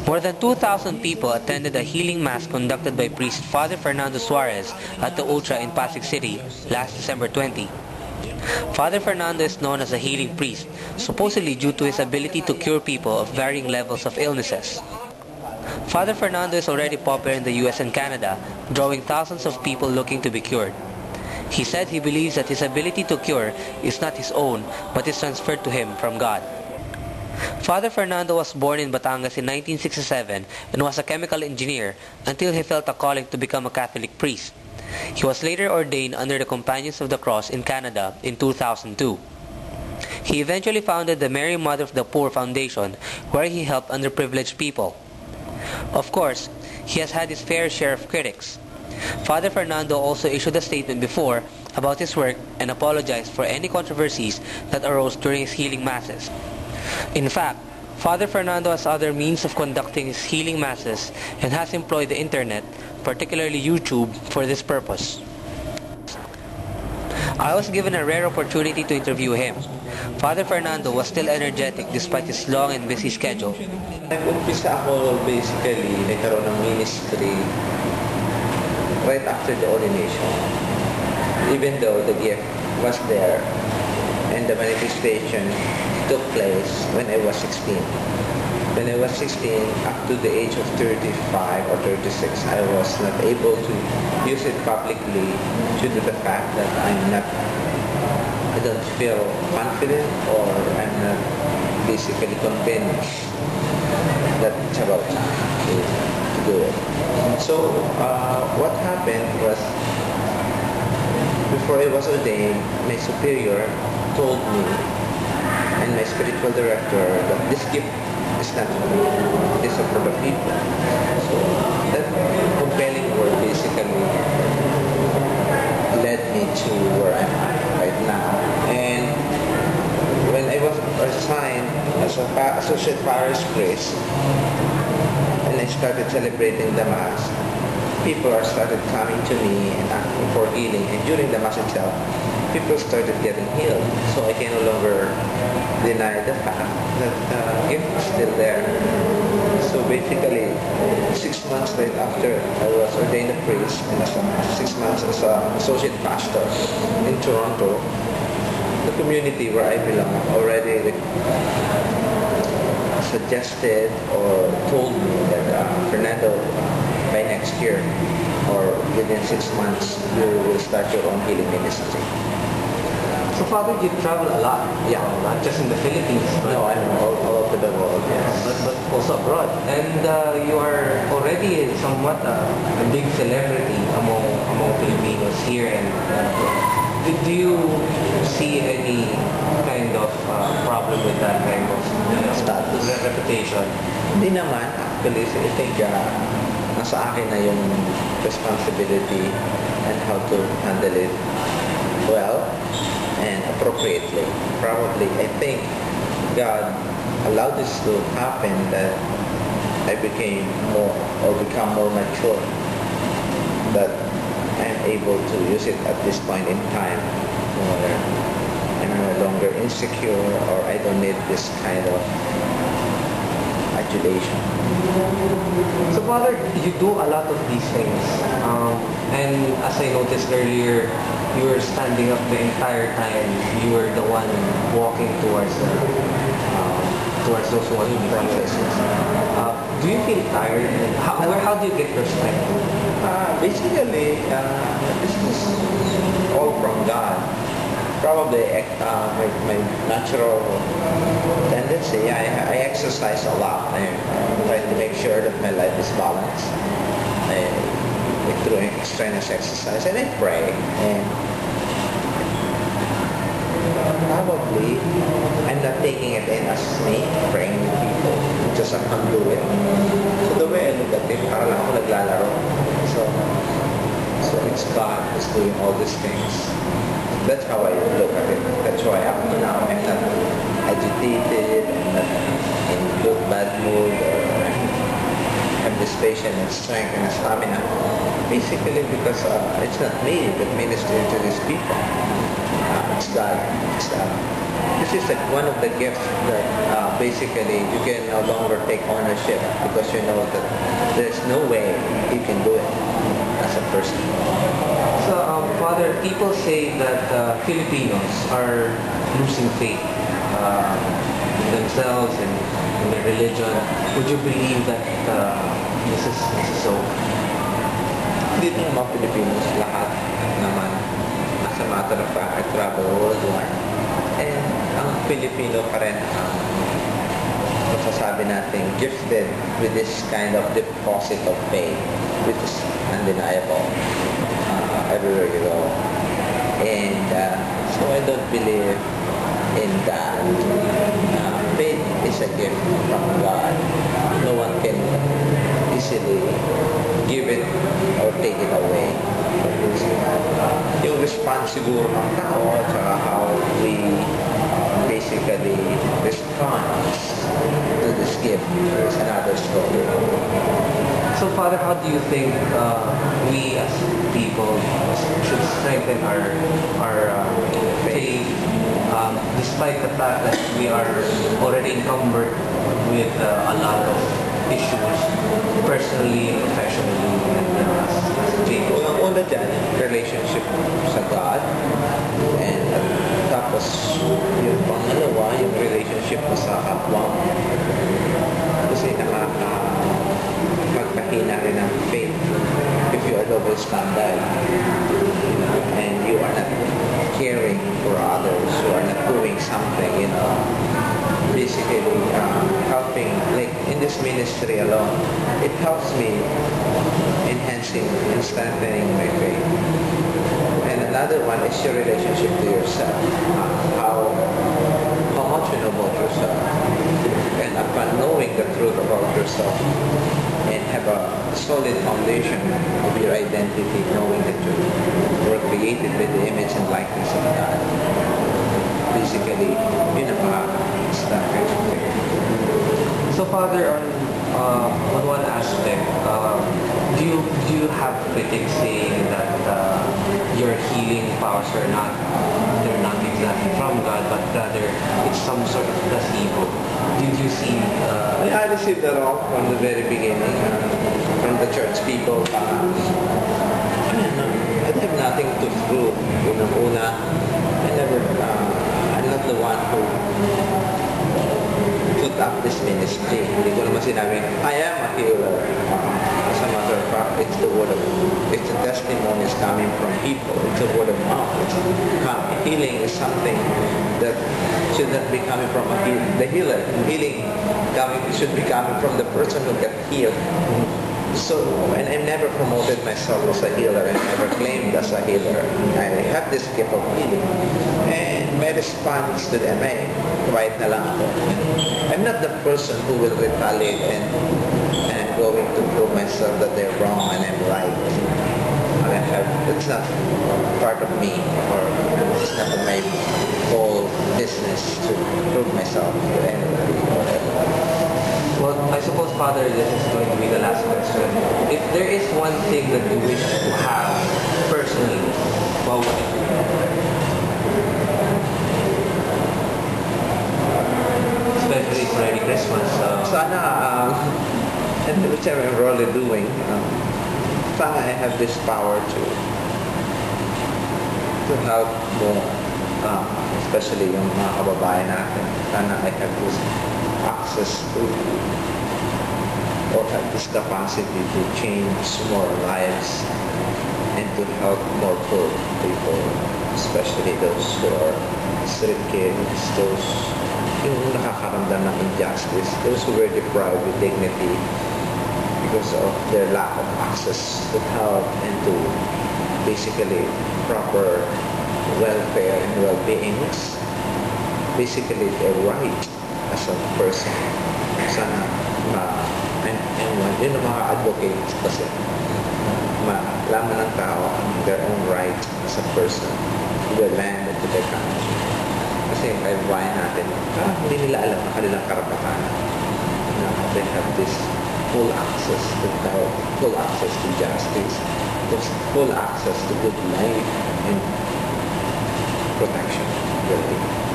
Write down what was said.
More than 2,000 people attended a healing mass conducted by priest Father Fernando Suarez at the Ultra in Pasig City last December 20. Father Fernando is known as a healing priest, supposedly due to his ability to cure people of varying levels of illnesses. Father Fernando is already popular in the US and Canada, drawing thousands of people looking to be cured. He said he believes that his ability to cure is not his own, but is transferred to him from God. Father Fernando was born in Batangas in 1967 and was a chemical engineer until he felt a calling to become a Catholic priest. He was later ordained under the Companions of the Cross in Canada in 2002. He eventually founded the Mary Mother of the Poor Foundation, where he helped underprivileged people. Of course, he has had his fair share of critics. Father Fernando also issued a statement before about his work and apologized for any controversies that arose during his healing masses. In fact, Father Fernando has other means of conducting his healing masses and has employed the internet, particularly YouTube, for this purpose. I was given a rare opportunity to interview him. Father Fernando was still energetic despite his long and busy schedule. Nag-umpisa ako basically, nagkaroon ng ministry right after the ordination. Even though the gift was there and the manifestation took place when I was 16. When I was 16, up to the age of 35 or 36, I was not able to use it publicly due to the fact that I don't feel confident, or I'm not basically convinced that it's about to do it. So what happened was, before I was ordained, my superior told me and my spiritual director that this gift is not for me, it is for the people. So that compelling word basically led me to where I'm at right now. And when I was assigned as an associate parish priest and I started celebrating the Mass, people started coming to me and asking for healing, and during the Mass itself, people started getting healed. So I can no longer deny the fact that the gift is still there. So basically, 6 months right after I was ordained a priest, and 6 months as an associate pastor in Toronto, the community where I belong already suggested or told me that Fernando, by next year or within 6 months, you will start your own healing ministry. So Father, you travel a lot? Yeah. Not just in the Philippines, but no, I'm all over the world, yes. But also abroad. And you are already somewhat a big celebrity among Filipinos here. And do you see any kind of problem with that kind of Status? Reputation? Hindi naman. Actually, I think nasa akin na yung responsibility and how to handle it well and appropriately. Probably, I think God allowed this to happen, that I became become more mature, that I'm able to use it at this point in time where I'm no longer insecure, or I don't need this kind of adulation. So Father, you do a lot of these things. And as I noticed earlier, you were standing up the entire time. You were the one walking towards those who want to become Christians. Do you feel tired? How do you get your strength? Basically, this is all from God. Probably my natural tendency, I exercise a lot. I try to make sure that my life is balanced. Through extraneous exercise, and I pray, and probably I'm not taking it in as me praying with people, just a conduit. So the way I look at it, parang ako naglalaro. So it's God who's doing all these things. That's how I look at it. That's why up to now I'm not agitated, I'm not in good bad mood, or have this patience and strength and stamina. Basically because it's not me that ministers to these people. It's God. It's God. this is like one of the gifts that basically you can no longer take ownership because you know that there's no way you can do it as a person. So, Father, people say that Filipinos are losing faith in themselves and in their religion. Would you believe that this is so? Hindi naman mga Pilipinos, lahat naman. As a matter of fact, I travel worldwide. And ang Pilipino pa rin ang masasabi natin gifted with this kind of deposit of faith, which is undeniable everywhere you go. And so I don't believe in that. Faith is a gift from God. No one can easily give it or take it away. Yung response siguro ng tao at saka how we basically respond to this gift is another story. So, Father, how do you think we as people should strengthen our faith despite the fact that we are already encumbered with a lot of issues personally, professionally, and as people? Una dyan, relationship sa God. And tapos yung pangalawa, yung relationship mo sa kapwa mo. Kasi magpahina rin ang faith if you are double standard and you are not caring for others, you are not doing something, basically helping, like in this ministry alone, it helps me enhancing and strengthening my faith. And another one is your relationship to yourself, how much you know about yourself. And upon knowing the truth about yourself and have a solid foundation of your identity, knowing that you were created with the image and likeness of God, basically, yun ang makaka-establish of faith. So, Father, on one aspect, do you have critics saying that your healing powers are they're not exactly from God, but rather it's some sort of placebo? Did you see? I received that all from the very beginning, from the church people. I have nothing to prove. Una, I'm not the one who put up this ministry. Hindi ko naman sinabi, I am a healer. As a matter of fact, it's the testimonies coming from people. It's the word of mouth. Healing is something that should not be coming from the healer. Healing should be coming from the person who got healed. So, and I never promoted myself as a healer. I never claimed as a healer. I have this gift of healing. And my response to them, quiet na lang ako. I'm not the person who will retaliate and going to prove myself that they're wrong and I'm right. It's not part of me, or it's not my whole business to prove myself to anybody or whatever. Well, I suppose, Father, this is going to be the last question. If there is one thing that you wish to have personally, what would it be? Especially for any Christmas. Sana, and whichever I'm really doing, sana I have this power to help more, especially yung mga kababayan natin. Sana I have this access to or have this capacity to change more lives and to help more poor people, especially those who are street kids, those yung nakakaramdam ng injustice, those who were deprived of dignity because of their lack of access to health and to basically proper welfare and well-beings, basically their right as a person. Sana yun ang mga advocates kasi malaman ng tao ang their own right as a person to their land and to their country. Kasi yung kababayan natin, hindi nila alam ang kanilang karapatan. They have this full access to health, full access to justice, full access to good life and protection. Really.